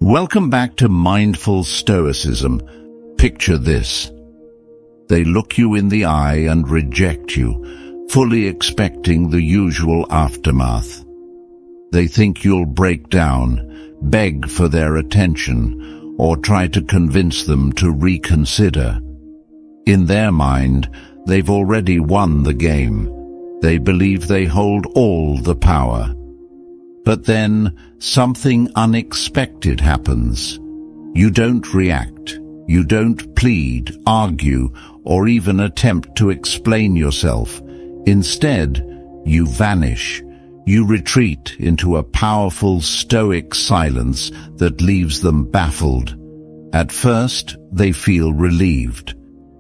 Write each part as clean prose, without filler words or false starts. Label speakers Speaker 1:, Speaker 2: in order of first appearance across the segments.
Speaker 1: Welcome back to Mindful Stoicism. Picture this. They look you in the eye and reject you, fully expecting the usual aftermath. They think you'll break down, beg for their attention, or try to convince them to reconsider. In their mind, they've already won the game. They believe they hold all the power. But then, something unexpected happens. You don't react. You don't plead, argue, or even attempt to explain yourself. Instead, you vanish. You retreat into a powerful stoic silence that leaves them baffled. At first, they feel relieved.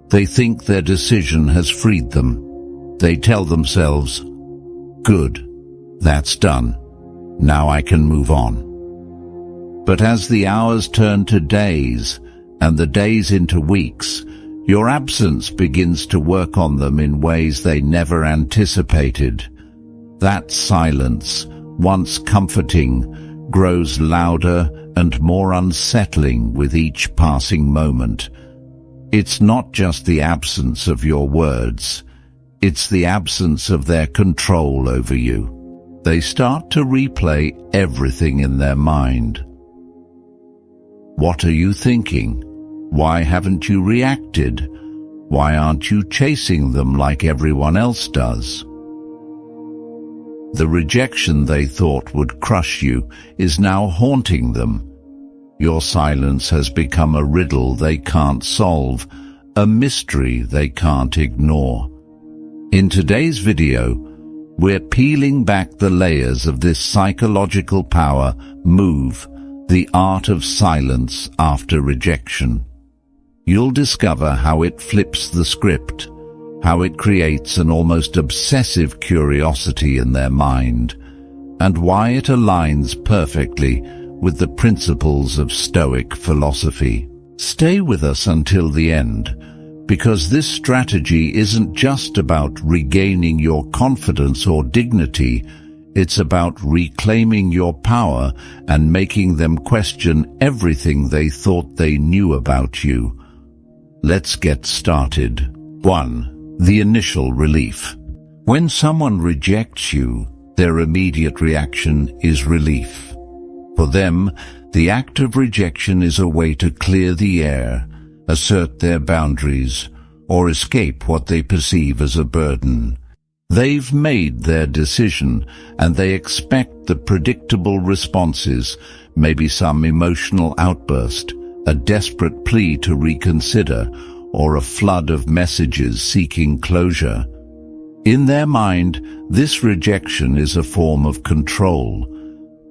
Speaker 1: They think their decision has freed them. They tell themselves, "Good, that's done. Now I can move on." But as the hours turn to days, and the days into weeks, your absence begins to work on them in ways they never anticipated. That silence, once comforting, grows louder and more unsettling with each passing moment. It's not just the absence of your words, it's the absence of their control over you. They start to replay everything in their mind. What are you thinking? Why haven't you reacted? Why aren't you chasing them like everyone else does? The rejection they thought would crush you is now haunting them. Your silence has become a riddle they can't solve, a mystery they can't ignore. In today's video, we're peeling back the layers of this psychological power move, the art of silence after rejection. You'll discover how it flips the script, how it creates an almost obsessive curiosity in their mind, and why it aligns perfectly with the principles of Stoic philosophy. Stay with us until the end, because this strategy isn't just about regaining your confidence or dignity, it's about reclaiming your power and making them question everything they thought they knew about you. Let's get started. 1. The initial relief. When someone rejects you, their immediate reaction is relief. For them, the act of rejection is a way to clear the air, assert their boundaries, or escape what they perceive as a burden. They've made their decision, and they expect the predictable responses, maybe some emotional outburst, a desperate plea to reconsider, or a flood of messages seeking closure. In their mind, this rejection is a form of control.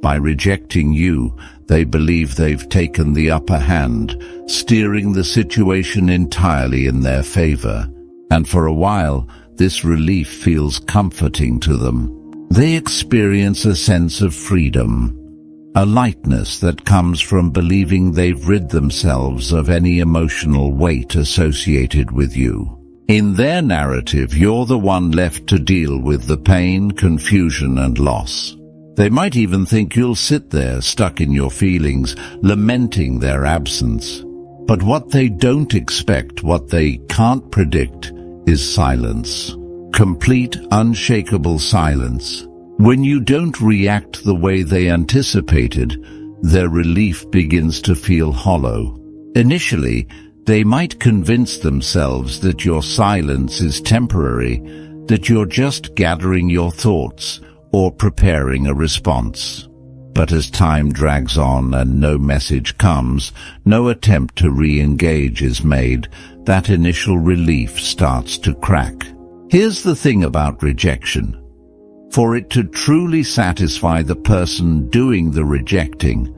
Speaker 1: By rejecting you, they believe they've taken the upper hand, steering the situation entirely in their favor. And for a while, this relief feels comforting to them. They experience a sense of freedom, a lightness that comes from believing they've rid themselves of any emotional weight associated with you. In their narrative, you're the one left to deal with the pain, confusion, and loss. They might even think you'll sit there, stuck in your feelings, lamenting their absence. But what they don't expect, what they can't predict, is silence. Complete, unshakable silence. When you don't react the way they anticipated, their relief begins to feel hollow. Initially, they might convince themselves that your silence is temporary, that you're just gathering your thoughts, or preparing a response. But as time drags on and no message comes, no attempt to re-engage is made, that initial relief starts to crack. Here's the thing about rejection. For it to truly satisfy the person doing the rejecting,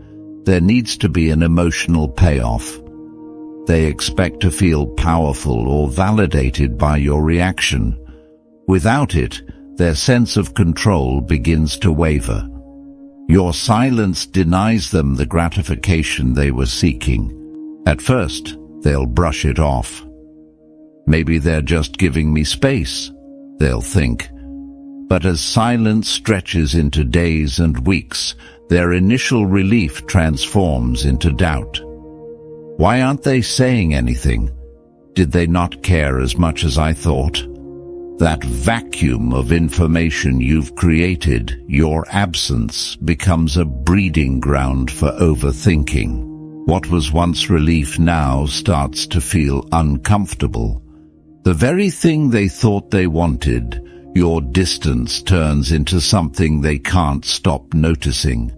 Speaker 1: there needs to be an emotional payoff. They expect to feel powerful or validated by your reaction. Without it, their sense of control begins to waver. Your silence denies them the gratification they were seeking. At first, they'll brush it off. Maybe they're just giving me space, they'll think. But as silence stretches into days and weeks, their initial relief transforms into doubt. Why aren't they saying anything? Did they not care as much as I thought? That vacuum of information you've created, your absence, becomes a breeding ground for overthinking. What was once relief now starts to feel uncomfortable. The very thing they thought they wanted, your distance, turns into something they can't stop noticing.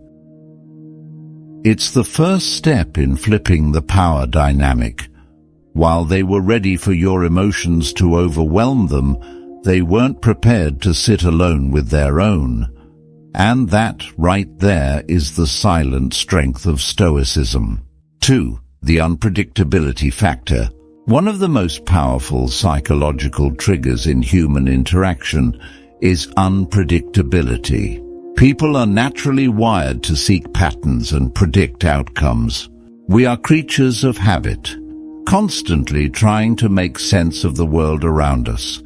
Speaker 1: It's the first step in flipping the power dynamic. While they were ready for your emotions to overwhelm them, they weren't prepared to sit alone with their own. And that, right there, is the silent strength of Stoicism. 2. The unpredictability factor. One of the most powerful psychological triggers in human interaction is unpredictability. People are naturally wired to seek patterns and predict outcomes. We are creatures of habit, constantly trying to make sense of the world around us,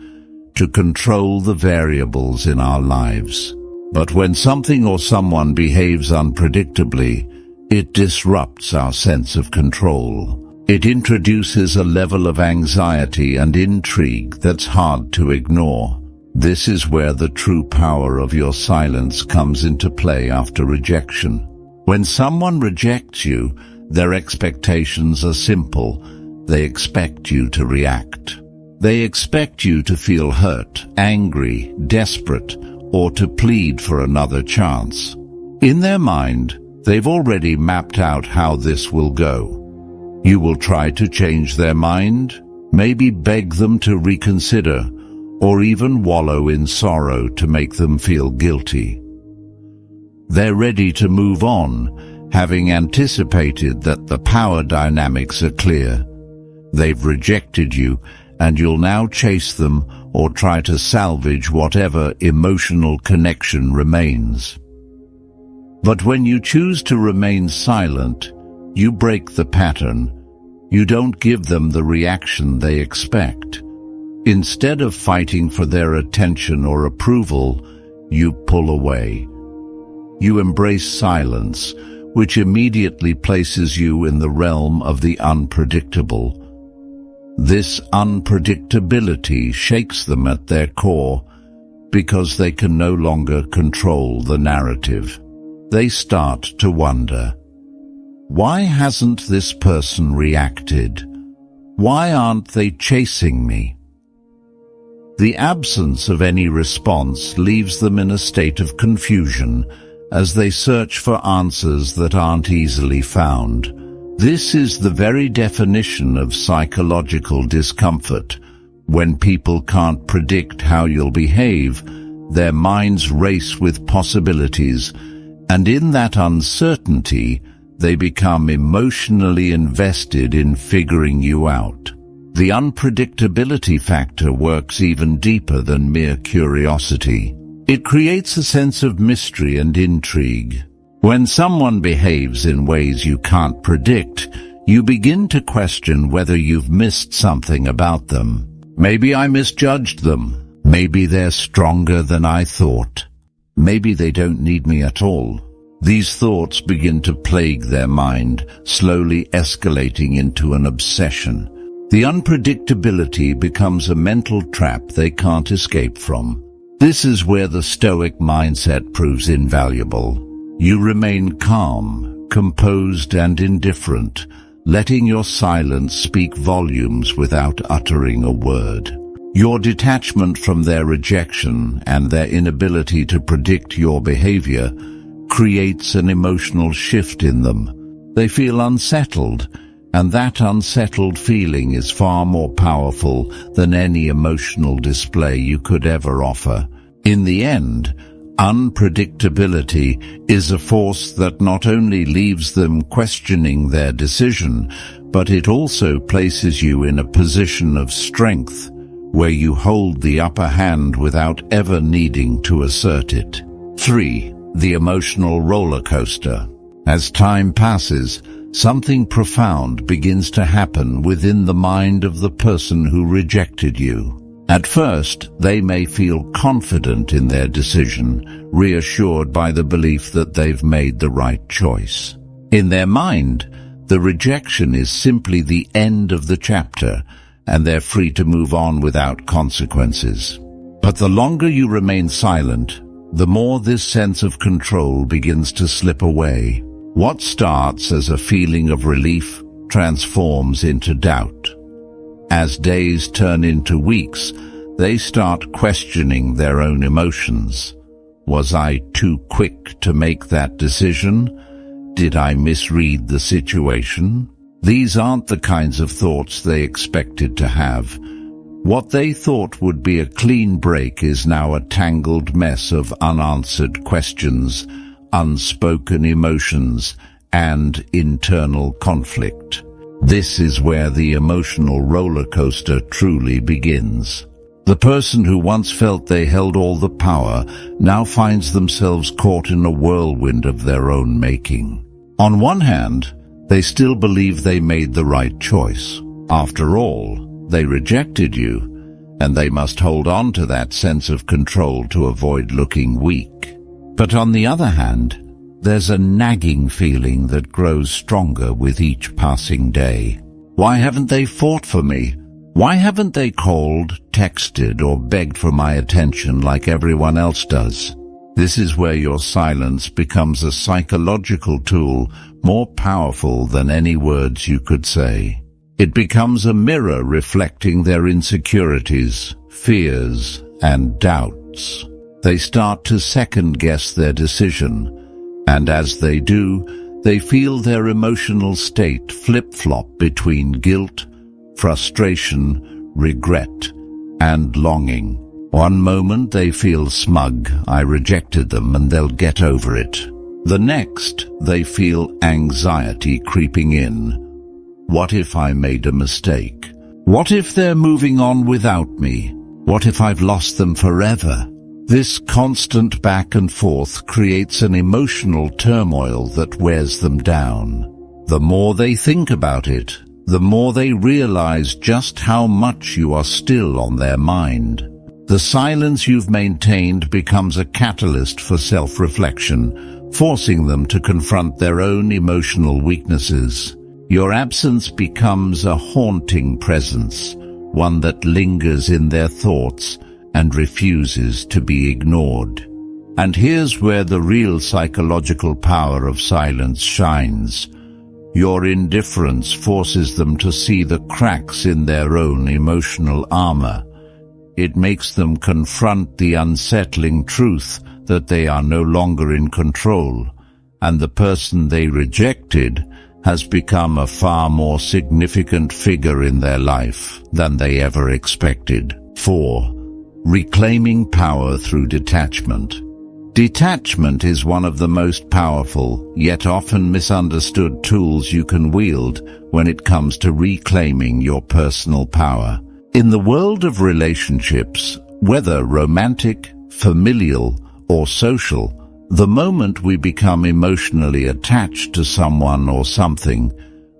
Speaker 1: to control the variables in our lives. But when something or someone behaves unpredictably, it disrupts our sense of control. It introduces a level of anxiety and intrigue that's hard to ignore. This is where the true power of your silence comes into play after rejection. When someone rejects you, their expectations are simple. They expect you to react. They expect you to feel hurt, angry, desperate, or to plead for another chance. In their mind, they've already mapped out how this will go. You will try to change their mind, maybe beg them to reconsider, or even wallow in sorrow to make them feel guilty. They're ready to move on, having anticipated that the power dynamics are clear. They've rejected you, and you'll now chase them or try to salvage whatever emotional connection remains. But when you choose to remain silent, you break the pattern. You don't give them the reaction they expect. Instead of fighting for their attention or approval, you pull away. You embrace silence, which immediately places you in the realm of the unpredictable. This unpredictability shakes them at their core because they can no longer control the narrative. They start to wonder, why hasn't this person reacted? Why aren't they chasing me? The absence of any response leaves them in a state of confusion as they search for answers that aren't easily found. This is the very definition of psychological discomfort. When people can't predict how you'll behave, their minds race with possibilities, and in that uncertainty, they become emotionally invested in figuring you out. The unpredictability factor works even deeper than mere curiosity. It creates a sense of mystery and intrigue. When someone behaves in ways you can't predict, you begin to question whether you've missed something about them. Maybe I misjudged them. Maybe they're stronger than I thought. Maybe they don't need me at all. These thoughts begin to plague their mind, slowly escalating into an obsession. The unpredictability becomes a mental trap they can't escape from. This is where the Stoic mindset proves invaluable. You remain calm, composed, and indifferent, letting your silence speak volumes without uttering a word. Your detachment from their rejection and their inability to predict your behavior creates an emotional shift in them. They feel unsettled, and that unsettled feeling is far more powerful than any emotional display you could ever offer. In the end, unpredictability is a force that not only leaves them questioning their decision, but it also places you in a position of strength, where you hold the upper hand without ever needing to assert it. 3. The emotional roller coaster. As time passes, something profound begins to happen within the mind of the person who rejected you. At first, they may feel confident in their decision, reassured by the belief that they've made the right choice. In their mind, the rejection is simply the end of the chapter, and they're free to move on without consequences. But the longer you remain silent, the more this sense of control begins to slip away. What starts as a feeling of relief transforms into doubt. As days turn into weeks, they start questioning their own emotions. Was I too quick to make that decision? Did I misread the situation? These aren't the kinds of thoughts they expected to have. What they thought would be a clean break is now a tangled mess of unanswered questions, unspoken emotions, and internal conflict. This is where the emotional roller coaster truly begins. The person who once felt they held all the power now finds themselves caught in a whirlwind of their own making. On one hand, they still believe they made the right choice. After all, they rejected you, and they must hold on to that sense of control to avoid looking weak. But on the other hand, there's a nagging feeling that grows stronger with each passing day. Why haven't they fought for me? Why haven't they called, texted, or begged for my attention like everyone else does? This is where your silence becomes a psychological tool more powerful than any words you could say. It becomes a mirror reflecting their insecurities, fears, and doubts. They start to second-guess their decision, and as they do, they feel their emotional state flip-flop between guilt, frustration, regret, and longing. One moment they feel smug, I rejected them and they'll get over it. The next, they feel anxiety creeping in. What if I made a mistake? What if they're moving on without me? What if I've lost them forever? This constant back and forth creates an emotional turmoil that wears them down. The more they think about it, the more they realize just how much you are still on their mind. The silence you've maintained becomes a catalyst for self-reflection, forcing them to confront their own emotional weaknesses. Your absence becomes a haunting presence, one that lingers in their thoughts and refuses to be ignored. And here's where the real psychological power of silence shines. Your indifference forces them to see the cracks in their own emotional armor. It makes them confront the unsettling truth that they are no longer in control, and the person they rejected has become a far more significant figure in their life than they ever expected. 4. Reclaiming power through detachment. Detachment is one of the most powerful, yet often misunderstood tools you can wield when it comes to reclaiming your personal power. In the world of relationships, whether romantic, familial, or social, the moment we become emotionally attached to someone or something,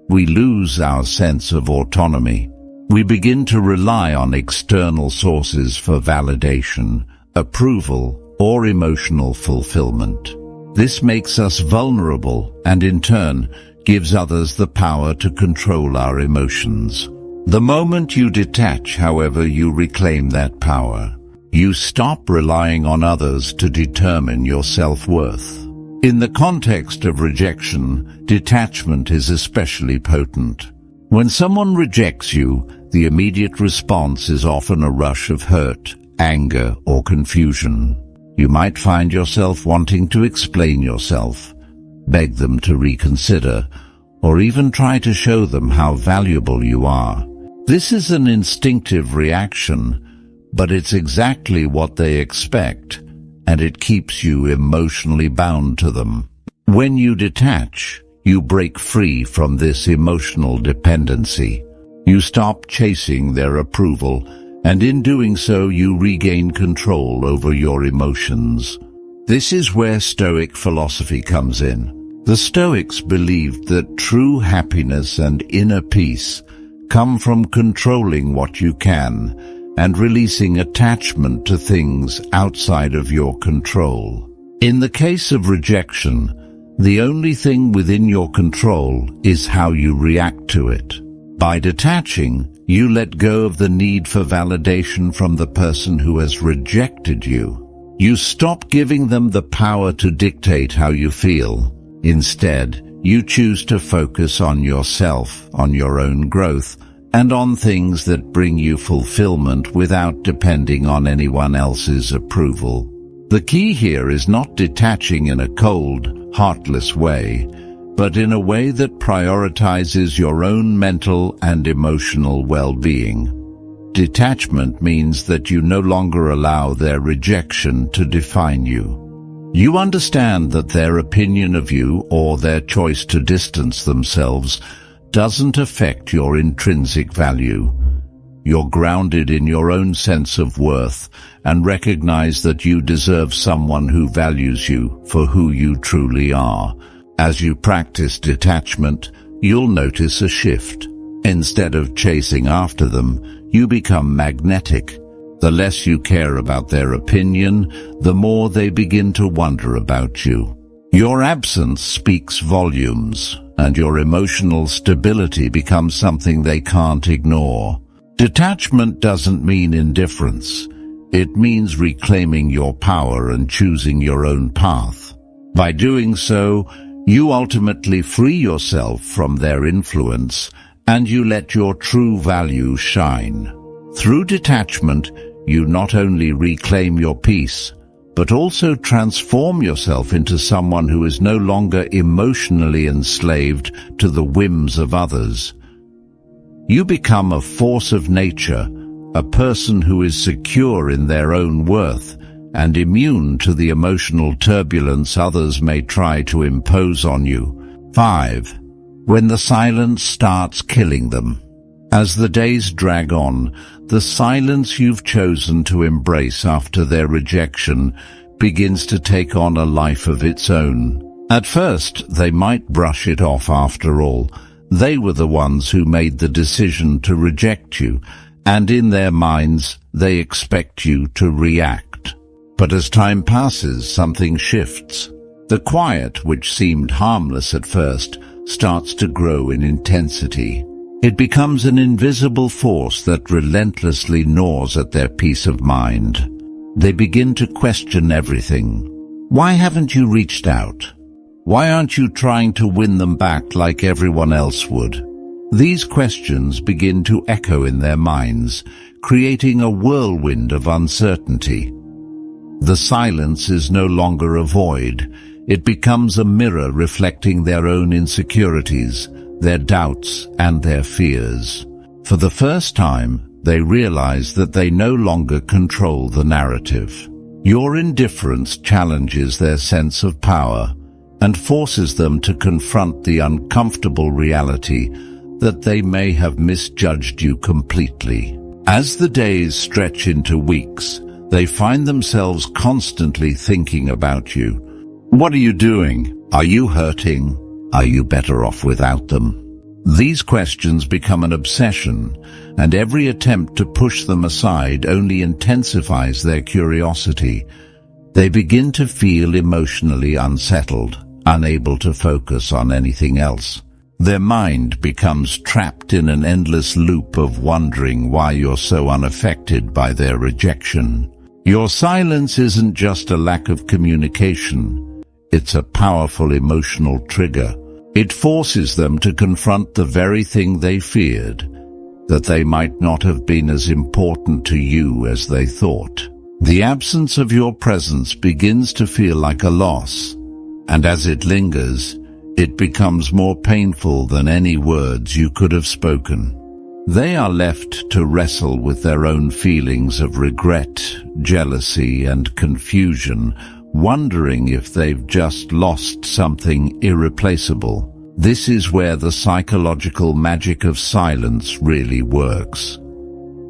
Speaker 1: we lose our sense of autonomy. We begin to rely on external sources for validation, approval, or emotional fulfillment. This makes us vulnerable and in turn gives others the power to control our emotions. The moment you detach, however, you reclaim that power. You stop relying on others to determine your self-worth. In the context of rejection, detachment is especially potent. When someone rejects you, the immediate response is often a rush of hurt, anger, or confusion. You might find yourself wanting to explain yourself, beg them to reconsider, or even try to show them how valuable you are. This is an instinctive reaction, but it's exactly what they expect, and it keeps you emotionally bound to them. When you detach, you break free from this emotional dependency. You stop chasing their approval, and in doing so you regain control over your emotions. This is where Stoic philosophy comes in. The Stoics believed that true happiness and inner peace come from controlling what you can and releasing attachment to things outside of your control. In the case of rejection, the only thing within your control is how you react to it. By detaching, you let go of the need for validation from the person who has rejected you. You stop giving them the power to dictate how you feel. Instead, you choose to focus on yourself, on your own growth, and on things that bring you fulfillment without depending on anyone else's approval. The key here is not detaching in a cold, heartless way, but in a way that prioritizes your own mental and emotional well-being. Detachment means that you no longer allow their rejection to define you. You understand that their opinion of you or their choice to distance themselves doesn't affect your intrinsic value. You're grounded in your own sense of worth and recognize that you deserve someone who values you for who you truly are. As you practice detachment, you'll notice a shift. Instead of chasing after them, you become magnetic. The less you care about their opinion, the more they begin to wonder about you. Your absence speaks volumes, and your emotional stability becomes something they can't ignore. Detachment doesn't mean indifference. It means reclaiming your power and choosing your own path. By doing so, you ultimately free yourself from their influence, and you let your true value shine. Through detachment, you not only reclaim your peace, but also transform yourself into someone who is no longer emotionally enslaved to the whims of others. You become a force of nature, a person who is secure in their own worth and immune to the emotional turbulence others may try to impose on you. 5. When the silence starts killing them. As the days drag on, the silence you've chosen to embrace after their rejection begins to take on a life of its own. At first, they might brush it off after all. They were the ones who made the decision to reject you, and in their minds, they expect you to react. But as time passes, something shifts. The quiet, which seemed harmless at first, starts to grow in intensity. It becomes an invisible force that relentlessly gnaws at their peace of mind. They begin to question everything. Why haven't you reached out? Why aren't you trying to win them back like everyone else would? These questions begin to echo in their minds, creating a whirlwind of uncertainty. The silence is no longer a void. It becomes a mirror reflecting their own insecurities, their doubts, and their fears. For the first time, they realize that they no longer control the narrative. Your indifference challenges their sense of power and forces them to confront the uncomfortable reality that they may have misjudged you completely. As the days stretch into weeks, they find themselves constantly thinking about you. What are you doing? Are you hurting? Are you better off without them? These questions become an obsession, and every attempt to push them aside only intensifies their curiosity. They begin to feel emotionally unsettled, unable to focus on anything else. Their mind becomes trapped in an endless loop of wondering why you're so unaffected by their rejection. Your silence isn't just a lack of communication. It's a powerful emotional trigger. It forces them to confront the very thing they feared, that they might not have been as important to you as they thought. The absence of your presence begins to feel like a loss, and as it lingers, it becomes more painful than any words you could have spoken. They are left to wrestle with their own feelings of regret, jealousy, and confusion, wondering if they've just lost something irreplaceable. This is where the psychological magic of silence really works.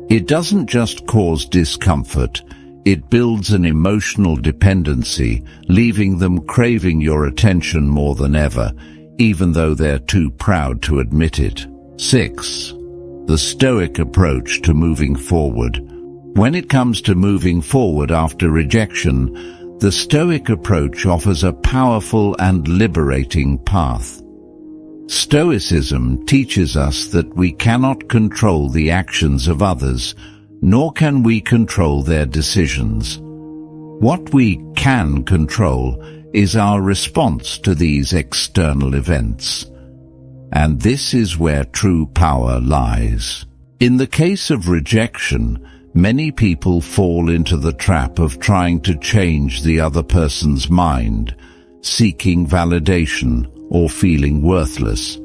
Speaker 1: It doesn't just cause discomfort, it builds an emotional dependency, leaving them craving your attention more than ever, even though they're too proud to admit it. 6. The Stoic approach to moving forward. When it comes to moving forward after rejection, the Stoic approach offers a powerful and liberating path. Stoicism teaches us that we cannot control the actions of others, nor can we control their decisions. What we can control is our response to these external events. And this is where true power lies. In the case of rejection, many people fall into the trap of trying to change the other person's mind, seeking validation, or feeling worthless.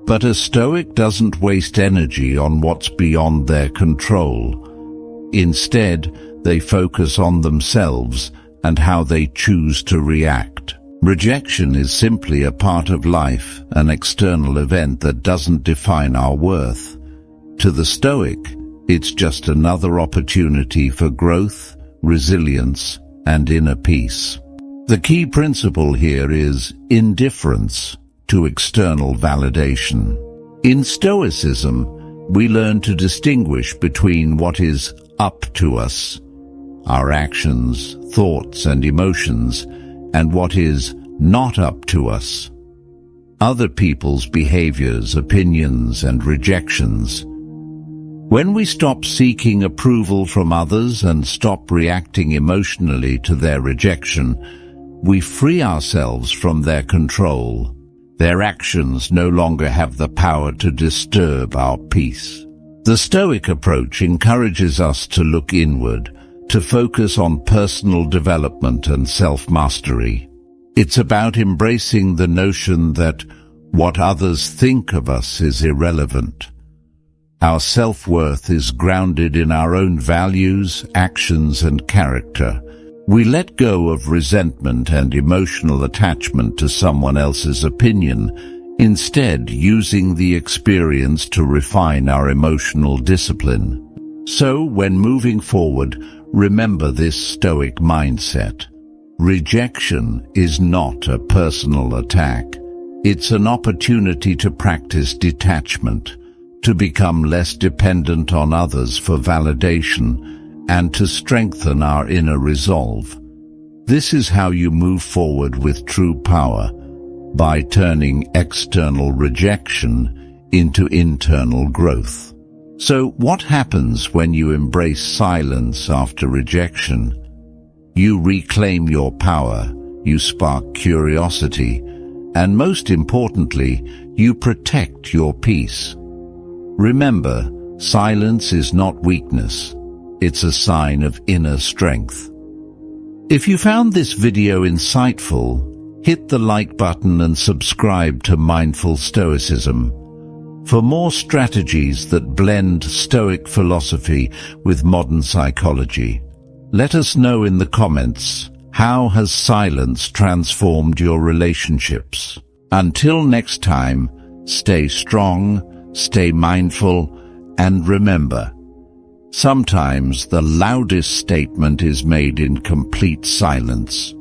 Speaker 1: But a Stoic doesn't waste energy on what's beyond their control. Instead, they focus on themselves and how they choose to react. Rejection is simply a part of life, an external event that doesn't define our worth. To the Stoic, it's just another opportunity for growth, resilience, and inner peace. The key principle here is indifference to external validation. In Stoicism, we learn to distinguish between what is up to us, our actions, thoughts, and emotions, and what is not up to us, other people's behaviors, opinions, and rejections. When we stop seeking approval from others and stop reacting emotionally to their rejection, we free ourselves from their control. Their actions no longer have the power to disturb our peace. The Stoic approach encourages us to look inward, to focus on personal development and self-mastery. It's about embracing the notion that what others think of us is irrelevant. Our self-worth is grounded in our own values, actions, and character. We let go of resentment and emotional attachment to someone else's opinion, instead using the experience to refine our emotional discipline. So, when moving forward, remember this Stoic mindset. Rejection is not a personal attack. It's an opportunity to practice detachment, to become less dependent on others for validation, and to strengthen our inner resolve. This is how you move forward with true power, by turning external rejection into internal growth. So what happens when you embrace silence after rejection? You reclaim your power, you spark curiosity, and most importantly, you protect your peace. Remember, silence is not weakness. It's a sign of inner strength. If you found this video insightful, hit the like button and subscribe to Mindful Stoicism. For more strategies that blend Stoic philosophy with modern psychology, let us know in the comments, how has silence transformed your relationships? Until next time, stay strong, stay mindful, and remember, sometimes the loudest statement is made in complete silence.